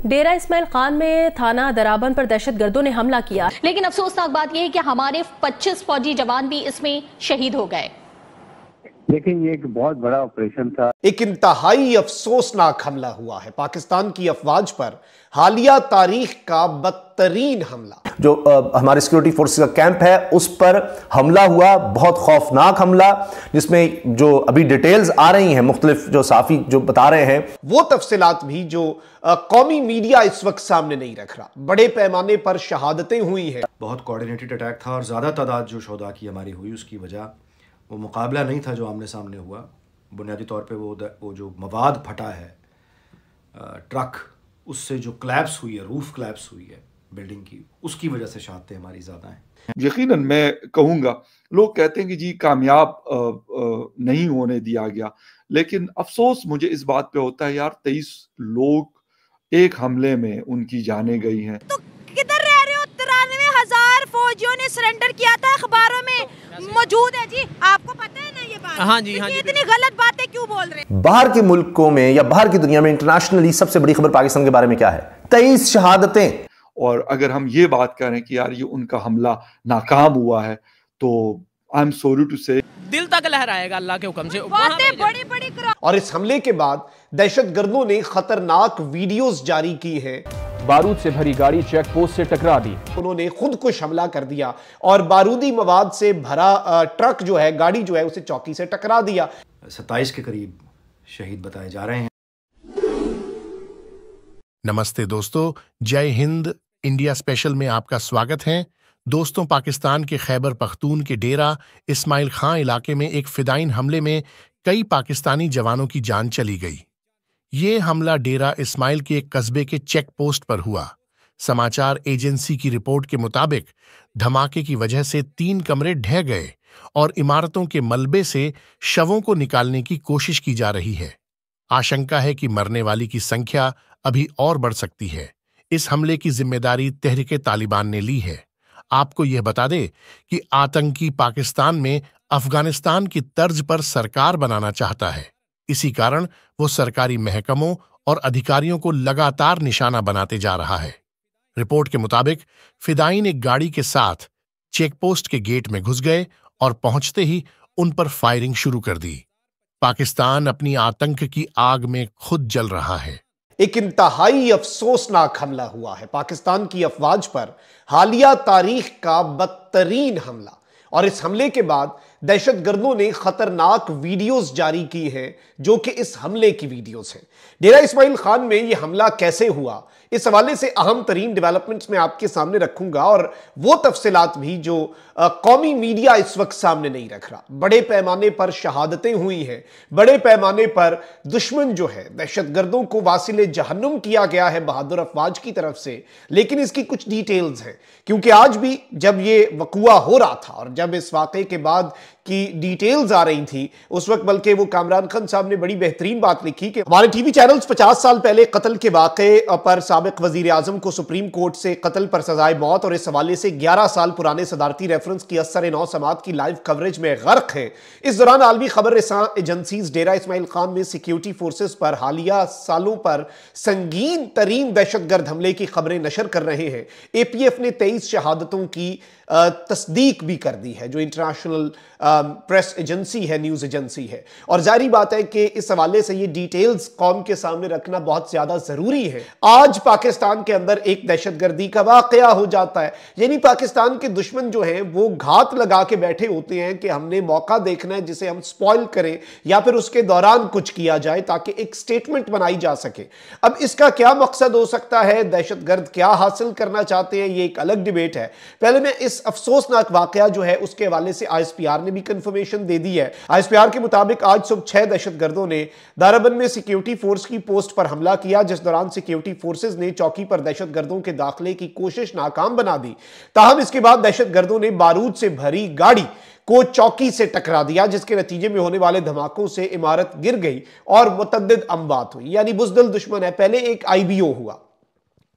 डेरा इस्माइल खान में थाना दराबन पर दहशतगर्दों ने हमला किया, लेकिन अफसोसनाक बात यह है कि हमारे 25 फौजी जवान भी इसमें शहीद हो गए। लेकिन ये एक बहुत बड़ा ऑपरेशन था। एक इंतहाई अफसोसनाक हमला हुआ है पाकिस्तान की अफवाज पर, हालिया तारीख का बदतरीन हमला। जो हमारे सिक्योरिटी फोर्सेस का कैंप है उस पर हमला हुआ, बहुत खौफनाक हमला, जिसमें जो अभी डिटेल्स आ रही हैं, मुख्तलिफ जो साफी जो बता रहे हैं, वो तफसीलात भी जो कौमी मीडिया इस वक्त सामने नहीं रख रहा। बड़े पैमाने पर शहादतें हुई हैं। बहुत कोऑर्डिनेटेड अटैक था और ज़्यादा तादाद जो शोधा की हमारी हुई, उसकी वजह वो मुकाबला नहीं था जो आमने सामने हुआ। बुनियादी तौर पे वो जो मवाद फटा है ट्रक, उससे जो क्लैप्स हुई है, रूफ क्लैप्स हुई है बिल्डिंग की, उसकी वजह से शहादतें हमारी ज़्यादा हैं। यकीनन मैं कहूँगा, लोग कहते हैं कि जी कामयाब नहीं होने दिया गया, लेकिन अफसोस मुझे इस बात पे होता है यार, 23 लोग एक हमले में उनकी जानें गई हैं। तो किधर रह रहे हो? 93,000 फौजियों ने सरेंडर किया था, अखबारों में मौजूद है जी, आपको पता है ना ये बात? हाँ जी, हाँ जी। इतनी गलत बातें क्यों बोल रहे हैं? बाहर के मुल्कों में या बाहर की दुनिया में इंटरनेशनली सबसे बड़ी खबर पाकिस्तान के बारे में क्या है? 23 शहादतें। और अगर हम ये बात करें कि यार ये उनका हमला नाकाम हुआ है, तो आई एम सॉरी टू से, दिल तक लहराएगा अल्लाह के हुक्म से। बातें बड़ी-बड़ी करो। और इस हमले के बाद दहशतगर्दों ने खतरनाक वीडियोस जारी की हैं। बारूद से भरी गाड़ी चेक पोस्ट से टकरा दी। उन्होंने खुदकुश हमला कर दिया और बारूदी मवाद से भरा ट्रक जो है, गाड़ी जो है, उसे चौकी से टकरा दिया। 27 के करीब शहीद बताए जा रहे हैं। नमस्ते दोस्तों, जय हिंद। इंडिया स्पेशल में आपका स्वागत है। दोस्तों, पाकिस्तान के खैबर पख्तून के डेरा इस्माइल खां इलाके में एक फिदाइन हमले में कई पाकिस्तानी जवानों की जान चली गई। ये हमला डेरा इस्माइल के एक कस्बे के चेक पोस्ट पर हुआ। समाचार एजेंसी की रिपोर्ट के मुताबिक धमाके की वजह से 3 कमरे ढह गए और इमारतों के मलबे से शवों को निकालने की कोशिश की जा रही है। आशंका है कि मरने वाली की संख्या अभी और बढ़ सकती है। इस हमले की जिम्मेदारी तहरीके तालिबान ने ली है। आपको यह बता दें कि आतंकी पाकिस्तान में अफगानिस्तान की तर्ज पर सरकार बनाना चाहता है। इसी कारण वो सरकारी महकमों और अधिकारियों को लगातार निशाना बनाते जा रहा है। रिपोर्ट के मुताबिक फिदाइन एक गाड़ी के साथ चेकपोस्ट के गेट में घुस गए और पहुंचते ही उन पर फायरिंग शुरू कर दी। पाकिस्तान अपनी आतंक की आग में खुद जल रहा है। एक इंतहाई अफसोसनाक हमला हुआ है पाकिस्तान की अफवाज पर, हालिया तारीख का बदतरीन हमला। और इस हमले के बाद दहशतगर्दों ने खतरनाक वीडियोस जारी की हैं, जो कि इस हमले की वीडियोस हैं। डेरा इस्माइल खान में यह हमला कैसे हुआ, इस हवाले से अहम तरीन डेवलपमेंट्स में आपके सामने रखूंगा, और वो तफसीलात भी जो कौमी मीडिया इस वक्त सामने नहीं रख रहा। बड़े पैमाने पर शहादतें हुई हैं, बड़े पैमाने पर दुश्मन जो है, दहशतगर्दों को वासिले जहन्नुम किया गया है बहादुर अफवाज की तरफ से। लेकिन इसकी कुछ डिटेल्स हैं, क्योंकि आज भी जब ये वकुआ हो रहा था और जब इस वाक़े के बाद की डिटेल्स आ रही थी, उस वक्त बल्कि वो कामरान खान साहब ने बड़ी बेहतरीन बात लिखी कि हमारे टीवी चैनल्स 50 साल पहले कत्ल के वाक़े पर साबिक वजीर आजम को सुप्रीम कोर्ट से कत्ल पर सजाए मौत और इस हवाले से 11 साल पुराने सदारती रेफरेंस की असर नौ समात की लाइव कवरेज में गर्क है। इस दौरान आलमी खबर रसां एजेंसीज डेरा इस्माइल खान में सिक्योरिटी फोर्सेस पर हालिया सालों पर संगीन तरीन दहशतगर्द हमले की खबरें नशर कर रहे हैं। APF ने 23 शहादतों की तस्दीक भी कर दी है, जो इंटरनेशनल प्रेस एजेंसी है, न्यूज़ एजेंसी है। और जारी बात है कि इस हवाले से ये डिटेल्स कौम के सामने रखना बहुत ज़्यादा ज़रूरी है। आज पाकिस्तान के अंदर एक दहशतगर्दी का वाक़या हो जाता है, यानी पाकिस्तान के दुश्मन जो हैं वो घात लगा के बैठे होते हैं कि हमने मौका देखना है जिसे हम स्पॉइल करें या फिर उसके दौरान कुछ किया जाए ताकि एक स्टेटमेंट बनाई जा सके। अब इसका क्या मकसद हो सकता है, दहशतगर्द क्या हासिल करना चाहते हैं, ये एक अलग डिबेट है। पहले मैं इस अफसोसनाक वाकया जो है उसके हवाले से ISPR ने भी कंफर्मेशन दे दी है। ISPR के मुताबिक आज सुबह 6 दहशतगर्दों ने दारबन में सिक्योरिटी फोर्स की पोस्ट पर हमला किया, जिस दौरान सिक्योरिटी फोर्सेज ने चौकी पर दहशतगर्दों के दाखिले की कोशिश नाकाम बना दी। ताहम इसके बाद दहशतगर्दों ने बारूद से भरी गाड़ी को चौकी से टकरा दिया, जिसके नतीजे में होने वाले धमाकों से इमारत गिर गई और मुतअद्दिद अमवात हुई। यानी बुज़दिल दुश्मन है। पहले एक IBO हुआ,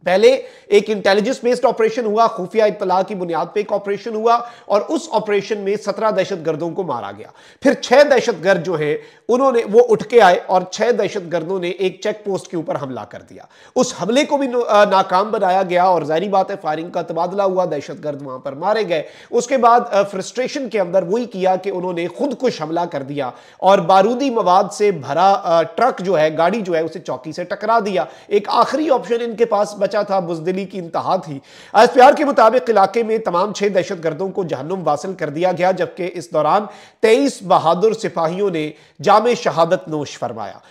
पहले एक इंटेलिजेंस बेस्ड ऑपरेशन हुआ, खुफिया इत्तला की बुनियाद पे एक ऑपरेशन हुआ और उस ऑपरेशन में 17 दहशतगर्दों को मारा गया। फिर 6 दहशतगर्द जो हैं उन्होंने वो उठ के आए और 6 दहशतगर्दों ने एक चेक पोस्ट के ऊपर हमला कर दिया। उस हमले को भी नाकाम बनाया गया और जाहिर बात है फायरिंग का तबादला हुआ, दहशतगर्द वहां पर मारे गए। उसके बाद फ्रस्ट्रेशन के अंदर वही किया कि उन्होंने खुदकुश हमला कर दिया और बारूदी मवाद से भरा ट्रक जो है, गाड़ी जो है, उसे चौकी से टकरा दिया। एक आखिरी ऑप्शन इनके पास बचा था, बुज़दिली की इंतहा थी। एसपीआर के मुताबिक इलाके में तमाम 6 दहशतगर्दों को जहन्नुम वासिल कर दिया गया, जबकि इस दौरान 23 बहादुर सिपाहियों ने जामे शहादत नोश फरमाया।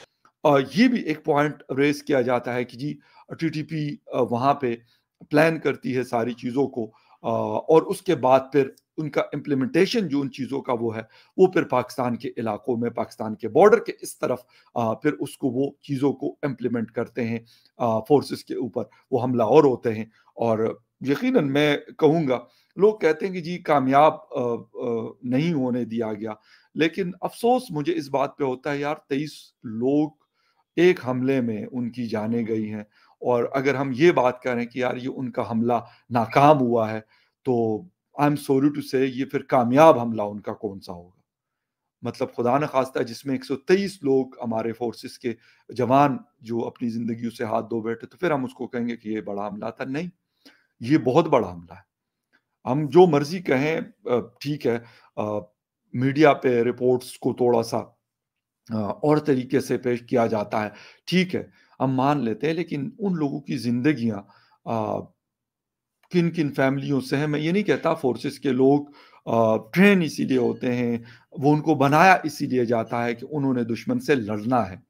और ये भी एक पॉइंट रेस किया जाता है कि जी टीटीपी वहां पे प्लान करती है सारी चीजों को और उसके बाद फिर उनका इम्प्लीमेंटेशन जो उन चीज़ों का वो है वो फिर पाकिस्तान के इलाकों में, पाकिस्तान के बॉर्डर के इस तरफ फिर उसको वो चीज़ों को इम्प्लीमेंट करते हैं, फोर्सेस के ऊपर वो हमला और होते हैं। और यकीनन मैं कहूँगा, लोग कहते हैं कि जी कामयाब नहीं होने दिया गया, लेकिन अफसोस मुझे इस बात पे होता है यार 23 लोग एक हमले में उनकी जानें गई हैं। और अगर हम ये बात करें कि यार ये उनका हमला नाकाम हुआ है, तो आई एम सॉरी टू से ये फिर कामयाब हमला उनका कौन सा होगा। मतलब खुदा न खास्ता जिसमें 123 लोग हमारे फोर्सेस के जवान जो अपनी जिंदगी से हाथ धो बैठे, तो फिर हम उसको कहेंगे कि ये बड़ा हमला था? नहीं, ये बहुत बड़ा हमला है। हम जो मर्जी कहें, ठीक है, मीडिया पे रिपोर्ट्स को थोड़ा सा और तरीके से पेश किया जाता है, ठीक है, हम मान लेते हैं, लेकिन उन लोगों की जिंदगियां किन किन फैमिलियों से हैं। मैं ये नहीं कहता फोर्सेस के लोग ट्रेन इसीलिए होते हैं, वो उनको बनाया इसीलिए जाता है कि उन्होंने दुश्मन से लड़ना है,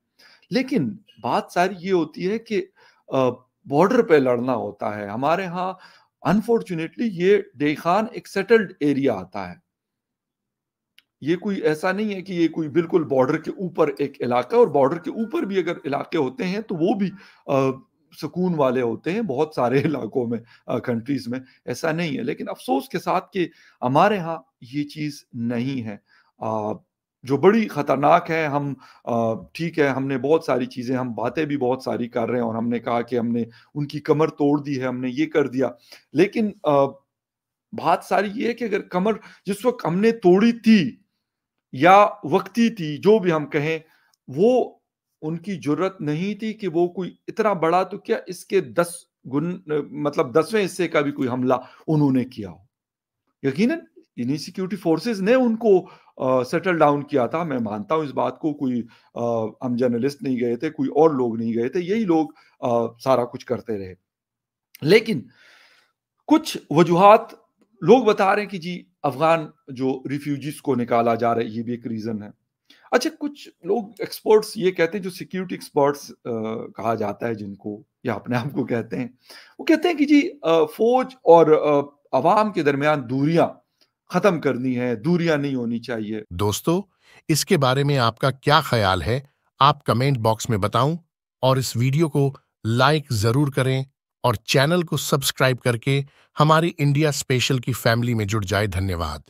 लेकिन बात सारी ये होती है कि बॉर्डर पे लड़ना होता है। हमारे यहाँ अनफॉर्चुनेटली ये डे खान एक सेटल्ड एरिया आता है, ये कोई ऐसा नहीं है कि ये कोई बिल्कुल बॉर्डर के ऊपर एक इलाका, और बॉर्डर के ऊपर भी अगर इलाके होते हैं तो वो भी सुकून वाले होते हैं बहुत सारे इलाकों में, कंट्रीज में ऐसा नहीं है। लेकिन अफसोस के साथ कि हमारे यहाँ ये चीज़ नहीं है, जो बड़ी ख़तरनाक है। हम ठीक है, हमने बहुत सारी चीज़ें, हम बातें भी बहुत सारी कर रहे हैं और हमने कहा कि हमने उनकी कमर तोड़ दी है, हमने ये कर दिया, लेकिन बात सारी ये है कि अगर कमर जिस वक्त हमने तोड़ी थी या वक्ती थी, जो भी हम कहें, वो उनकी जुर्रत नहीं थी कि वो कोई इतना बड़ा, तो क्या इसके 10 गुण, मतलब 10वें हिस्से का भी कोई हमला उन्होंने किया हो। यकीनन इन्हीं सिक्योरिटी फोर्सेस ने उनको सेटल डाउन किया था, मैं मानता हूं इस बात को। कोई हम जर्नलिस्ट नहीं गए थे, कोई और लोग नहीं गए थे, यही लोग सारा कुछ करते रहे। लेकिन कुछ वजूहात लोग बता रहे हैं कि जी अफगान जो रिफ्यूजीज को निकाला जा रहा है, ये भी एक रीजन है। अच्छा, कुछ लोग एक्सपर्ट्स ये कहते हैं, जो सिक्योरिटी एक्सपर्ट्स कहा जाता है जिनको, या अपने आप को कहते हैं, वो कहते हैं कि जी फौज और अवाम के दरमियान दूरियां खत्म करनी है, दूरियां नहीं होनी चाहिए। दोस्तों, इसके बारे में आपका क्या ख्याल है, आप कमेंट बॉक्स में बताऊं, और इस वीडियो को लाइक जरूर करें और चैनल को सब्सक्राइब करके हमारी इंडिया स्पेशल की फैमिली में जुड़ जाए। धन्यवाद।